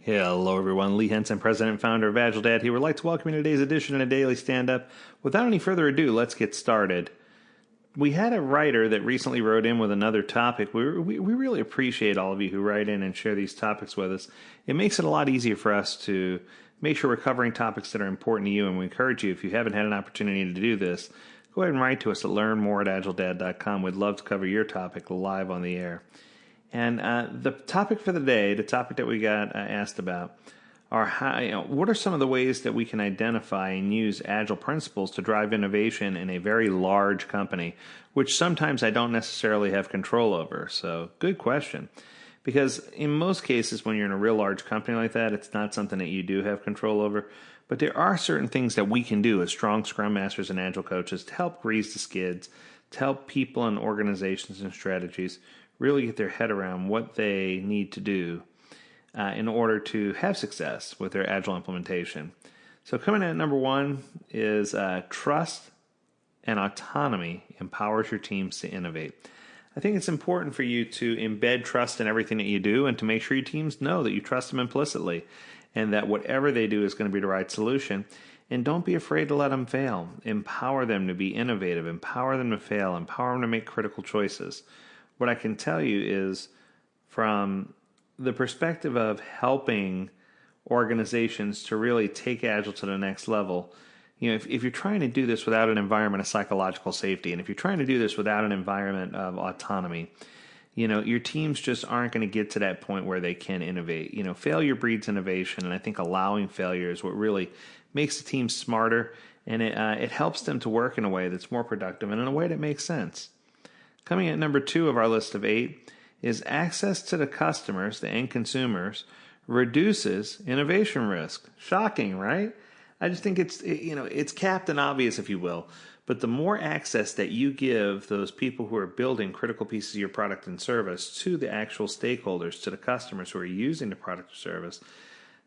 Hello, everyone. Lee Henson, President and Founder of AgileDad here. Would like to welcome you to today's edition of a Daily Stand-Up. Without any further ado, let's get started. We had a writer that recently wrote in with another topic. We really appreciate all of you who write in and share these topics with us. It makes it a lot easier for us to make sure we're covering topics that are important to you, and we encourage you, if you haven't had an opportunity to do this, go ahead and write to us at learnmore@agiledad.com. We'd love to cover your topic live on the air. And the topic for the day, the topic that we got asked about, are what are some of the ways that we can identify and use Agile principles to drive innovation in a very large company, which sometimes I don't necessarily have control over. So, good question. Because in most cases, when you're in a real large company like that, it's not something that you do have control over. But there are certain things that we can do as strong Scrum Masters and Agile coaches to help grease the skids, to help people and organizations and strategies really get their head around what they need to do in order to have success with their Agile implementation. So coming in at number one is trust and autonomy empowers your teams to innovate. I think it's important for you to embed trust in everything that you do and to make sure your teams know that you trust them implicitly and that whatever they do is going to be the right solution. And don't be afraid to let them fail. Empower them to be innovative. Empower them to fail. Empower them to make critical choices. What I can tell you is, from the perspective of helping organizations to really take Agile to the next level, if you're trying to do this without an environment of psychological safety, and if you're trying to do this without an environment of autonomy, your teams just aren't going to get to that point where they can innovate. Failure breeds innovation, and I think allowing failure is what really makes the team smarter, and it helps them to work in a way that's more productive and in a way that makes sense. Coming at number 2 of our list of 8 is access to the customers, the end consumers, reduces innovation risk. Shocking, right? I just think it's Captain Obvious, if you will. But the more access that you give those people who are building critical pieces of your product and service to the actual stakeholders, to the customers who are using the product or service,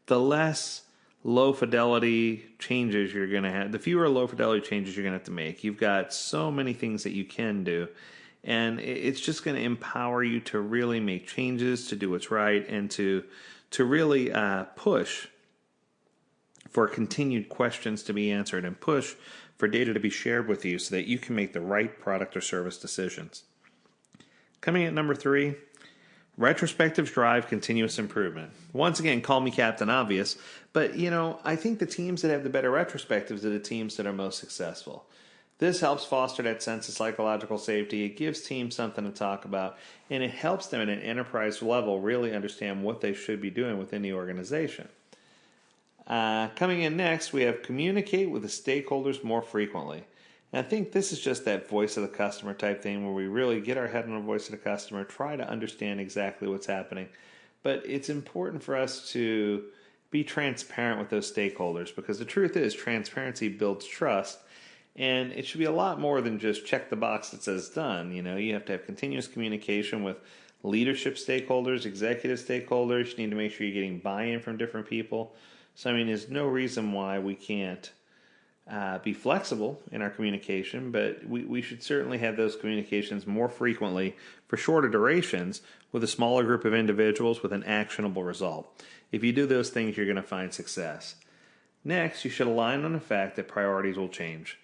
the less low fidelity changes you're going to have, the fewer low fidelity changes you're going to have to make. You've got so many things that you can do. And it's just going to empower you to really make changes, to do what's right, and to really push for continued questions to be answered and push for data to be shared with you so that you can make the right product or service decisions. Coming at number 3, retrospectives drive continuous improvement. Once again, call me Captain Obvious, but I think the teams that have the better retrospectives are the teams that are most successful. This helps foster that sense of psychological safety. It gives teams something to talk about, and it helps them at an enterprise level really understand what they should be doing within the organization. Coming in next, we have communicate with the stakeholders more frequently. And I think this is just that voice of the customer type thing where we really get our head on the voice of the customer, try to understand exactly what's happening. But it's important for us to be transparent with those stakeholders, because the truth is transparency builds trust. And it should be a lot more than just check the box that says done. You have to have continuous communication with leadership stakeholders, executive stakeholders. You need to make sure you're getting buy-in from different people. So, there's no reason why we can't be flexible in our communication, but we should certainly have those communications more frequently for shorter durations with a smaller group of individuals with an actionable result. If you do those things, you're going to find success. Next, you should align on the fact that priorities will change.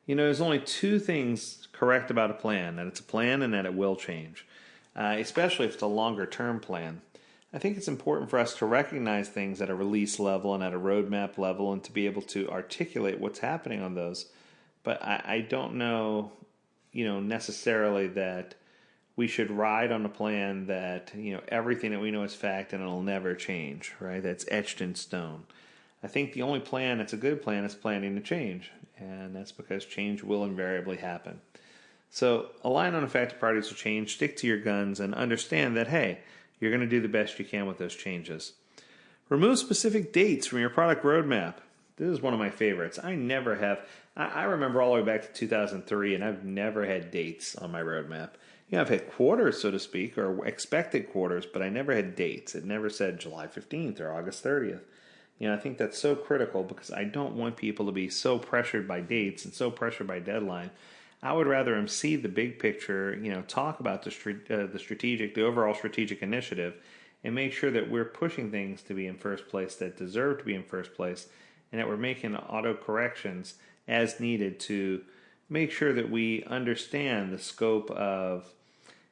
There's only 2 things correct about a plan, that it's a plan and that it will change, especially if it's a longer-term plan. I think it's important for us to recognize things at a release level and at a roadmap level and to be able to articulate what's happening on those. But I don't know, necessarily that we should ride on a plan that, everything that we know is fact and it'll never change, right? That's etched in stone. I think the only plan that's a good plan is planning to change, and that's because change will invariably happen. So align on the fact that priorities will change, stick to your guns, and understand that, hey, you're going to do the best you can with those changes. Remove specific dates from your product roadmap. This is one of my favorites. I remember all the way back to 2003, and I've never had dates on my roadmap. I've had quarters, so to speak, or expected quarters, but I never had dates. It never said July 15th or August 30th. I think that's so critical because I don't want people to be so pressured by dates and so pressured by deadline. I would rather them see the big picture, talk about the overall strategic initiative, and make sure that we're pushing things to be in first place that deserve to be in first place, and that we're making auto corrections as needed to make sure that we understand the scope of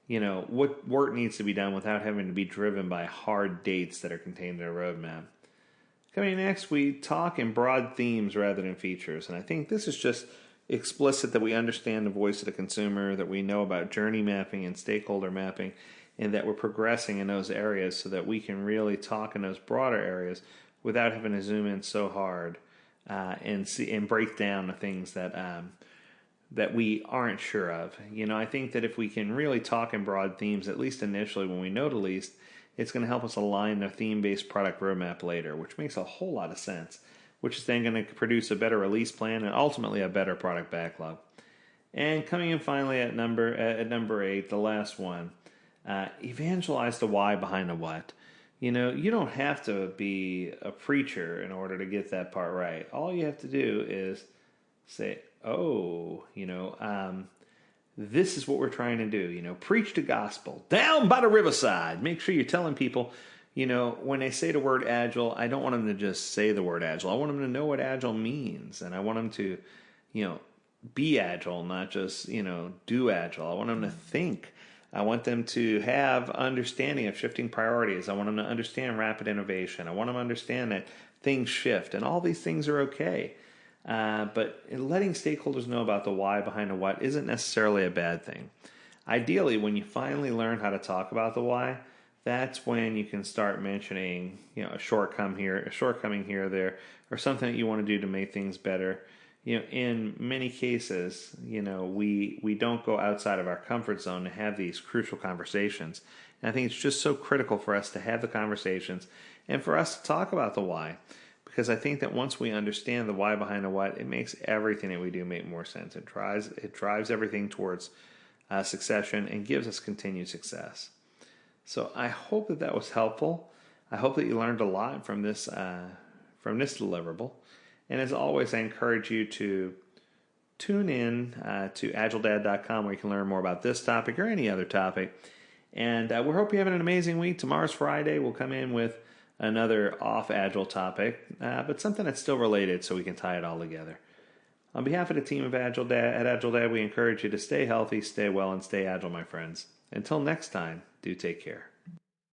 what work needs to be done without having to be driven by hard dates that are contained in a roadmap. Coming next, we talk in broad themes rather than features, and I think this is just explicit that we understand the voice of the consumer, that we know about journey mapping and stakeholder mapping, and that we're progressing in those areas so that we can really talk in those broader areas without having to zoom in so hard and break down the things that we aren't sure of. I think that if we can really talk in broad themes, at least initially when we know the least, it's going to help us align the theme-based product roadmap later, which makes a whole lot of sense, which is then going to produce a better release plan and ultimately a better product backlog. And coming in finally at number 8, the last one, evangelize the why behind the what. You don't have to be a preacher in order to get that part right. All you have to do is say, this is what we're trying to do. Preach the gospel down by the riverside. Make sure you're telling people, when they say the word agile, I don't want them to just say the word agile. I want them to know what agile means. And I want them to, be agile, not just, do agile. I want them to think. I want them to have understanding of shifting priorities. I want them to understand rapid innovation. I want them to understand that things shift. And all these things are okay. But letting stakeholders know about the why behind the what isn't necessarily a bad thing. Ideally, when you finally learn how to talk about the why, that's when you can start mentioning, a shortcoming here or there, or something that you want to do to make things better. In many cases, we don't go outside of our comfort zone to have these crucial conversations. And I think it's just so critical for us to have the conversations and for us to talk about the why. Because I think that once we understand the why behind the what, it makes everything that we do make more sense. It drives everything towards succession and gives us continued success. So I hope that was helpful. I hope that you learned a lot from this deliverable. And as always, I encourage you to tune in to AgileDad.com where you can learn more about this topic or any other topic. And we hope you're having an amazing week. Tomorrow's Friday. We'll come in with another off-Agile topic, but something that's still related so we can tie it all together. On behalf of the team of AgileDad, we encourage you to stay healthy, stay well, and stay agile, my friends. Until next time, do take care.